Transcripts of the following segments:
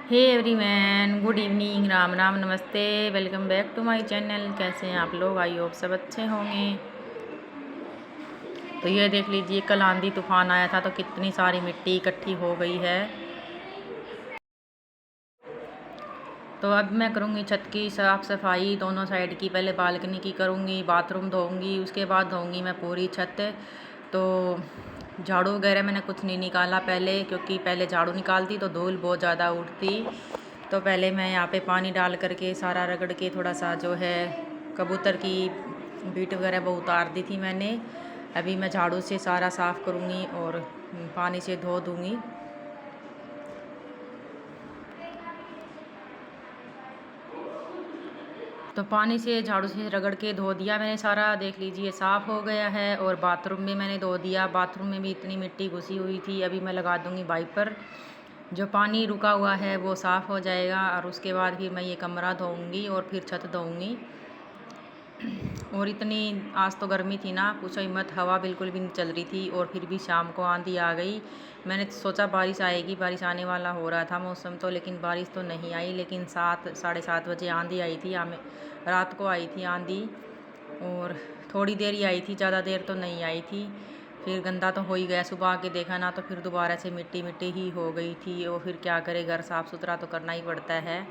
हे everyone, good evening, Ram Ram, नमस्ते। Welcome back to my channel. कैसे हैं आप लोग? आई होप सब अच्छे होंगे। तो ये देख लीजिए, कल आंधी तूफान आया था तो कितनी सारी मिट्टी इकट्ठी हो गई है। तो अब मैं करूँगी छत की साफ़ सफाई दोनों साइड की। पहले बालकनी की करूँगी, बाथरूम धोऊँगी, उसके बाद धोऊँगी मैं पूरी छत। तो झाड़ू वगैरह मैंने कुछ नहीं निकाला पहले, क्योंकि पहले झाड़ू निकालती तो धूल बहुत ज़्यादा उठती। तो पहले मैं यहाँ पे पानी डाल करके सारा रगड़ के थोड़ा सा जो है कबूतर की बीट वगैरह वो उतार दी थी मैंने। अभी मैं झाड़ू से सारा साफ़ करूँगी और पानी से धो दूँगी। तो पानी से झाड़ू से रगड़ के धो दिया मैंने सारा, देख लीजिए साफ़ हो गया है। और बाथरूम में मैंने धो दिया, बाथरूम में भी इतनी मिट्टी घुसी हुई थी। अभी मैं लगा दूँगी वाइपर, जो पानी रुका हुआ है वो साफ़ हो जाएगा। और उसके बाद फिर मैं ये कमरा धोऊँगी और फिर छत धोऊँगी। और इतनी आज तो गर्मी थी ना, पूछो ही मत, हवा बिल्कुल भी नहीं चल रही थी। और फिर भी शाम को आंधी आ गई। मैंने सोचा बारिश आएगी, बारिश आने वाला हो रहा था मौसम तो, लेकिन बारिश तो नहीं आई। लेकिन 7 साढ़े 7 बजे आंधी आई थी, रात को आई थी आंधी। और थोड़ी देर ही आई थी, ज़्यादा देर तो नहीं आई थी। फिर गंदा तो हो ही गया, सुबह आके देखा ना तो फिर दोबारा से मिट्टी मिट्टी ही हो गई थी। और फिर क्या करे, घर साफ़ सुथरा तो करना ही पड़ता है।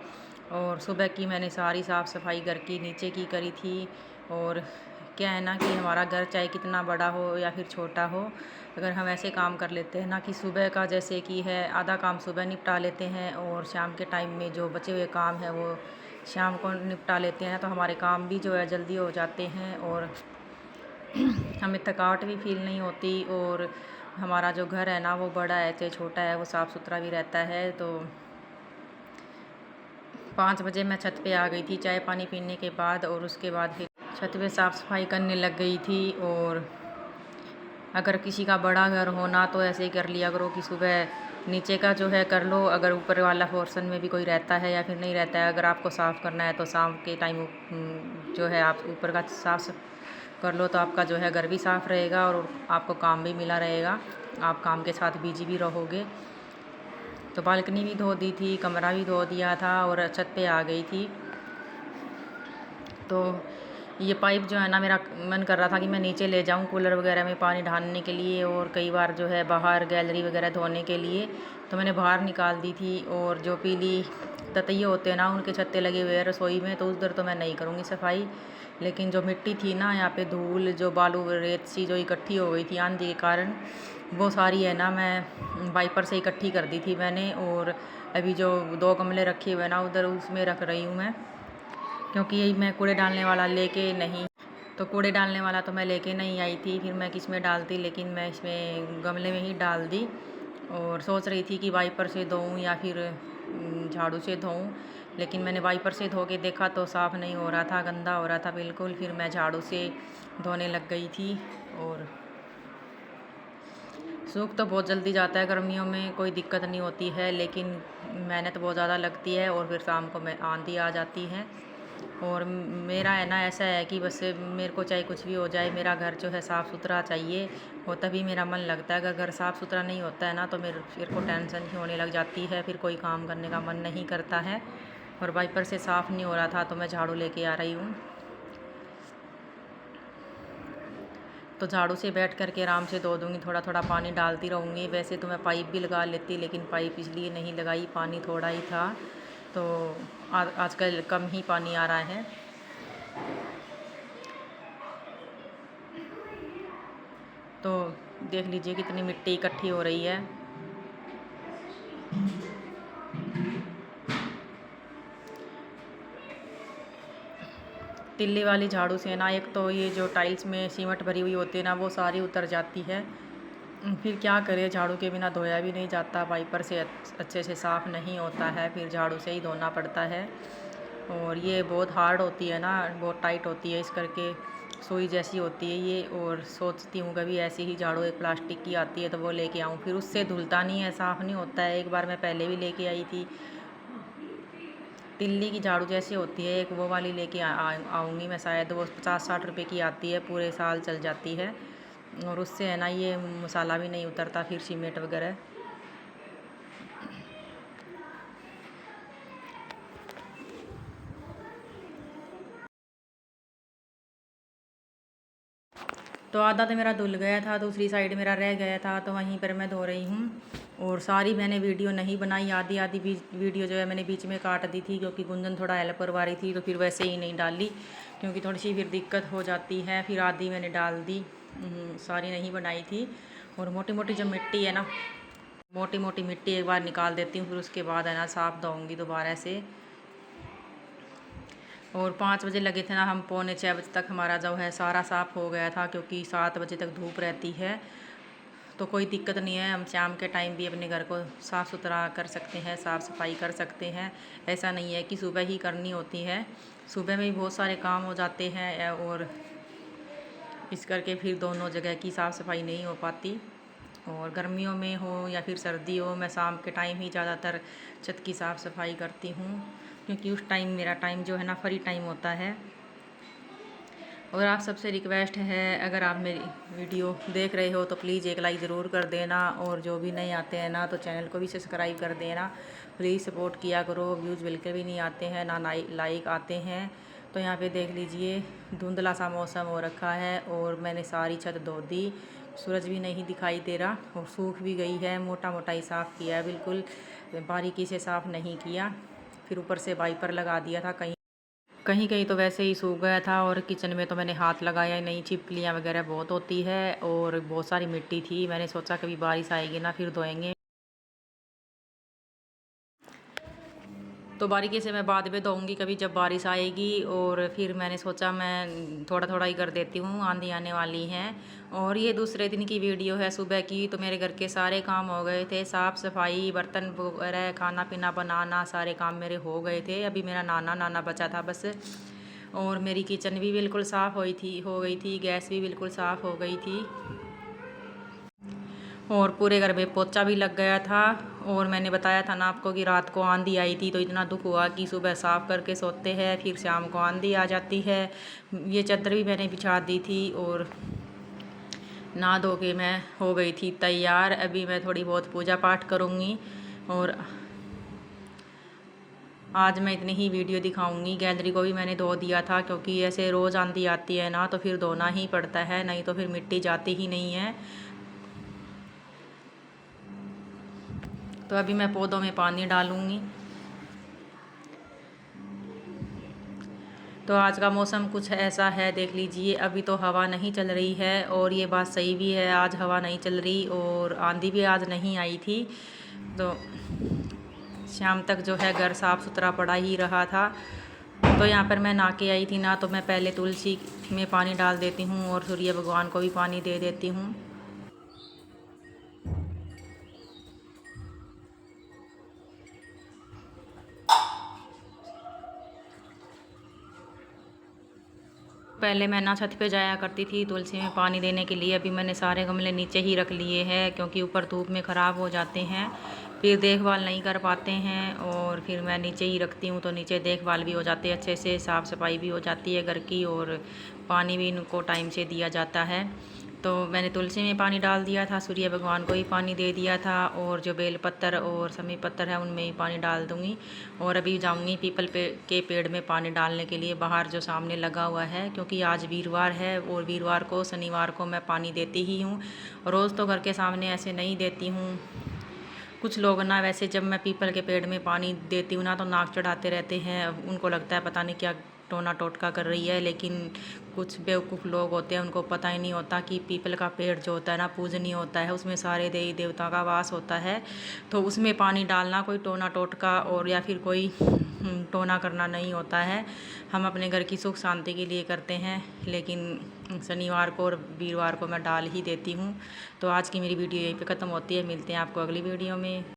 और सुबह की मैंने सारी साफ़ सफाई घर की नीचे की करी थी। और क्या है ना कि हमारा घर चाहे कितना बड़ा हो या फिर छोटा हो, अगर हम ऐसे काम कर लेते हैं ना कि सुबह का जैसे कि है आधा काम सुबह निपटा लेते हैं और शाम के टाइम में जो बचे हुए काम है वो शाम को निपटा लेते हैं, तो हमारे काम भी जो है जल्दी हो जाते हैं। और हमें थकावट भी फील नहीं होती। और हमारा जो घर है ना वो बड़ा है चाहे छोटा है, वो साफ़ सुथरा भी रहता है। तो 5 बजे मैं छत पे आ गई थी चाय पानी पीने के बाद। और उसके बाद फिर छत पे साफ़ सफाई करने लग गई थी। और अगर किसी का बड़ा घर हो ना तो ऐसे ही कर लिया करो कि सुबह नीचे का जो है कर लो, अगर ऊपर वाला पोर्शन में भी कोई रहता है या फिर नहीं रहता है, अगर आपको साफ़ करना है तो शाम के टाइम जो है आप ऊपर का साफ़ कर लो, तो आपका जो है घर भी साफ़ रहेगा और आपको काम भी मिला रहेगा, आप काम के साथ बिजी भी रहोगे। तो बालकनी भी धो दी थी, कमरा भी धो दिया था और छत पे आ गई थी। तो ये पाइप जो है ना, मेरा मन कर रहा था कि मैं नीचे ले जाऊं कूलर वगैरह में पानी डालने के लिए, और कई बार जो है बाहर गैलरी वगैरह धोने के लिए, तो मैंने बाहर निकाल दी थी। और जो पीली ततैये होते हैं ना, उनके छत्ते लगे हुए हैं रसोई में, तो उधर तो मैं नहीं करूँगी सफाई। लेकिन जो मिट्टी थी ना यहाँ पे, धूल जो बालू रेत सी जो इकट्ठी हो गई थी आंधी के कारण, वो सारी है ना मैं वाइपर से इकट्ठी कर दी थी मैंने। और अभी जो 2 गमले रखे हुए हैं ना उधर, उसमें रख रही हूँ मैं, क्योंकि यही मैं कूड़े डालने वाला लेके नहीं, तो कूड़े डालने वाला तो मैं लेके नहीं आई थी, फिर मैं किस में डालती, लेकिन मैं इसमें गमले में ही डाल दी। और सोच रही थी कि वाइपर से धोऊं या फिर झाड़ू से धोऊं, लेकिन मैंने वाइपर से धो के देखा तो साफ़ नहीं हो रहा था, गंदा हो रहा था बिल्कुल। फिर मैं झाड़ू से धोने लग गई थी। और सूख तो बहुत जल्दी जाता है, गर्मियों में कोई दिक्कत नहीं होती है, लेकिन मेहनत बहुत ज़्यादा लगती है। और फिर शाम को मैं आंधी आ जाती है। और मेरा है ना ऐसा है कि बस मेरे को चाहे कुछ भी हो जाए, मेरा घर जो है साफ़ सुथरा चाहिए, और तभी मेरा मन लगता है। अगर घर साफ़ सुथरा नहीं होता है ना तो मेरे को टेंशन ही होने लग जाती है, फिर कोई काम करने का मन नहीं करता है। और वाइपर से साफ़ नहीं हो रहा था तो मैं झाड़ू लेके आ रही हूँ। तो झाड़ू से बैठ करके आराम से धो दूँगी, थोड़ा थोड़ा पानी डालती रहूँगी। वैसे तो मैं पाइप भी लगा लेती, लेकिन पाइप इसलिए नहीं लगाई, पानी थोड़ा ही था, तो आजकल कम ही पानी आ रहा है। तो देख लीजिए कितनी मिट्टी इकट्ठी हो रही है। तिल्ली वाली झाड़ू से ना, एक तो ये जो टाइल्स में सीमट भरी हुई होती है ना, वो सारी उतर जाती है। फिर क्या करें, झाड़ू के बिना धोया भी नहीं जाता, वाइपर से अच्छे से साफ़ नहीं होता है, फिर झाड़ू से ही धोना पड़ता है। और ये बहुत हार्ड होती है ना, बहुत टाइट होती है, इस करके सुई जैसी होती है ये। और सोचती हूँ कभी ऐसी ही झाड़ू एक प्लास्टिक की आती है तो वो लेके आऊँ, फिर उससे धुलता नहीं है, साफ़ नहीं होता है। एक बार मैं पहले भी लेके आई थी, तिल्ली की झाड़ू जैसी होती है एक, वो वाली लेके आऊँगी मैं, शायद वो 50-60 रुपए की आती है, पूरे साल चल जाती है। और उससे है ना ये मसाला भी नहीं उतरता फिर, सीमेंट वगैरह। तो आधा तो मेरा धुल गया था, दूसरी साइड मेरा रह गया था, तो वहीं पर मैं धो रही हूँ। और सारी मैंने वीडियो नहीं बनाई, आधी आधी वीडियो जो है मैंने बीच में काट दी थी, क्योंकि गुंजन थोड़ा हेल्प करवा रही थी, तो फिर वैसे ही नहीं डाली, क्योंकि थोड़ी सी फिर दिक्कत हो जाती है। फिर आधी मैंने डाल दी, सारी नहीं बनाई थी। और मोटी मोटी जो मिट्टी है ना, मोटी मोटी मिट्टी एक बार निकाल देती हूँ, फिर उसके बाद है ना साफ़ धोऊँगी दोबारा से। और 5 बजे लगे थे ना, हम 6:45 तक हमारा जो है सारा साफ़ हो गया था, क्योंकि 7 बजे तक धूप रहती है, तो कोई दिक्कत नहीं है। हम शाम के टाइम भी अपने घर को साफ़ सुथरा कर सकते हैं, साफ़ सफाई कर सकते हैं। ऐसा नहीं है कि सुबह ही करनी होती है, सुबह में भी बहुत सारे काम हो जाते हैं, और इस करके फिर दोनों जगह की साफ़ सफाई नहीं हो पाती। और गर्मियों में हो या फिर सर्दी हो, मैं शाम के टाइम ही ज़्यादातर छत की साफ़ सफाई करती हूँ, क्योंकि उस टाइम मेरा टाइम जो है ना फ्री टाइम होता है। और आप सबसे रिक्वेस्ट है, अगर आप मेरी वीडियो देख रहे हो तो प्लीज़ एक लाइक ज़रूर कर देना, और जो भी नहीं आते हैं ना तो चैनल को भी सब्सक्राइब कर देना। प्लीज़ सपोर्ट किया करो, व्यूज़ बिल्कुल भी नहीं आते हैं, ना लाइक आते हैं। तो यहाँ पे देख लीजिए, धुंधला सा मौसम हो रखा है, और मैंने सारी छत धो दी, सूरज भी नहीं दिखाई दे रहा, और सूख भी गई है। मोटा मोटा ही साफ़ किया है, बिल्कुल बारीकी से साफ़ नहीं किया। फिर ऊपर से वाइपर लगा दिया था, कहीं कहीं तो वैसे ही सूख गया था। और किचन में तो मैंने हाथ लगाया ही नहीं, छिपकलियाँ वगैरह बहुत होती है, और बहुत सारी मिट्टी थी। मैंने सोचा कभी बारिश आएगी ना, फिर धोएंगे। तो बारीकी से मैं बाद में धोऊंगी कभी जब बारिश आएगी। और फिर मैंने सोचा मैं थोड़ा थोड़ा ही कर देती हूँ, आंधी आने वाली है। और ये दूसरे दिन की वीडियो है, सुबह की। तो मेरे घर के सारे काम हो गए थे, साफ़ सफाई, बर्तन वगैरह, खाना पीना बनाना, सारे काम मेरे हो गए थे। अभी मेरा नाना बचा था बस। और मेरी किचन भी बिल्कुल साफ़ हो गई थी, गैस भी बिल्कुल साफ़ हो गई थी, और पूरे घर में पोछा भी लग गया था। और मैंने बताया था ना आपको कि रात को आंधी आई थी, तो इतना दुख हुआ कि सुबह साफ़ करके सोते हैं, फिर शाम को आंधी आ जाती है। ये चादर भी मैंने बिछा दी थी, और नहा धो के मैं हो गई थी तैयार। अभी मैं थोड़ी बहुत पूजा पाठ करूँगी, और आज मैं इतनी ही वीडियो दिखाऊंगी। गैलरी को भी मैंने धो दिया था, क्योंकि ऐसे रोज़ आंधी आती है ना, तो फिर धोना ही पड़ता है, नहीं तो फिर मिट्टी जाती ही नहीं है। तो अभी मैं पौधों में पानी डालूंगी। तो आज का मौसम कुछ ऐसा है, देख लीजिए। अभी तो हवा नहीं चल रही है, और ये बात सही भी है, आज हवा नहीं चल रही, और आंधी भी आज नहीं आई थी। तो शाम तक जो है घर साफ़ सुथरा पड़ा ही रहा था। तो यहाँ पर मैं नहा के आई थी ना, तो मैं पहले तुलसी में पानी डाल देती हूँ, और सूर्य भगवान को भी पानी दे देती हूँ। पहले मैं ना छत पे जाया करती थी तुलसी में पानी देने के लिए। अभी मैंने सारे गमले नीचे ही रख लिए हैं, क्योंकि ऊपर धूप में ख़राब हो जाते हैं, फिर देखभाल नहीं कर पाते हैं। और फिर मैं नीचे ही रखती हूँ, तो नीचे देखभाल भी हो जाती है अच्छे से, साफ़ सफाई भी हो जाती है घर की, और पानी भी इनको टाइम से दिया जाता है। तो मैंने तुलसी में पानी डाल दिया था, सूर्य भगवान को भी पानी दे दिया था, और जो बेल पत्तर और समी पत्तर है उनमें भी पानी डाल दूँगी। और अभी जाऊँगी पीपल के पेड़ में पानी डालने के लिए, बाहर जो सामने लगा हुआ है, क्योंकि आज वीरवार है, और वीरवार को शनिवार को मैं पानी देती ही हूँ। रोज़ तो घर के सामने ऐसे नहीं देती हूँ। कुछ लोग ना, वैसे जब मैं पीपल के पेड़ में पानी देती हूँ ना, तो नाक चढ़ाते रहते हैं, उनको लगता है पता नहीं क्या टोना टोटका कर रही है। लेकिन कुछ बेवकूफ़ लोग होते हैं, उनको पता ही नहीं होता कि पीपल का पेड़ जो होता है ना, पूजनीय होता है, उसमें सारे देवी देवता का वास होता है। तो उसमें पानी डालना कोई टोना टोटका और या फिर कोई टोना करना नहीं होता है। हम अपने घर की सुख शांति के लिए करते हैं, लेकिन शनिवार को और वीरवार को मैं डाल ही देती हूँ। तो आज की मेरी वीडियो यहीं पे ख़त्म होती है, मिलते हैं आपको अगली वीडियो में।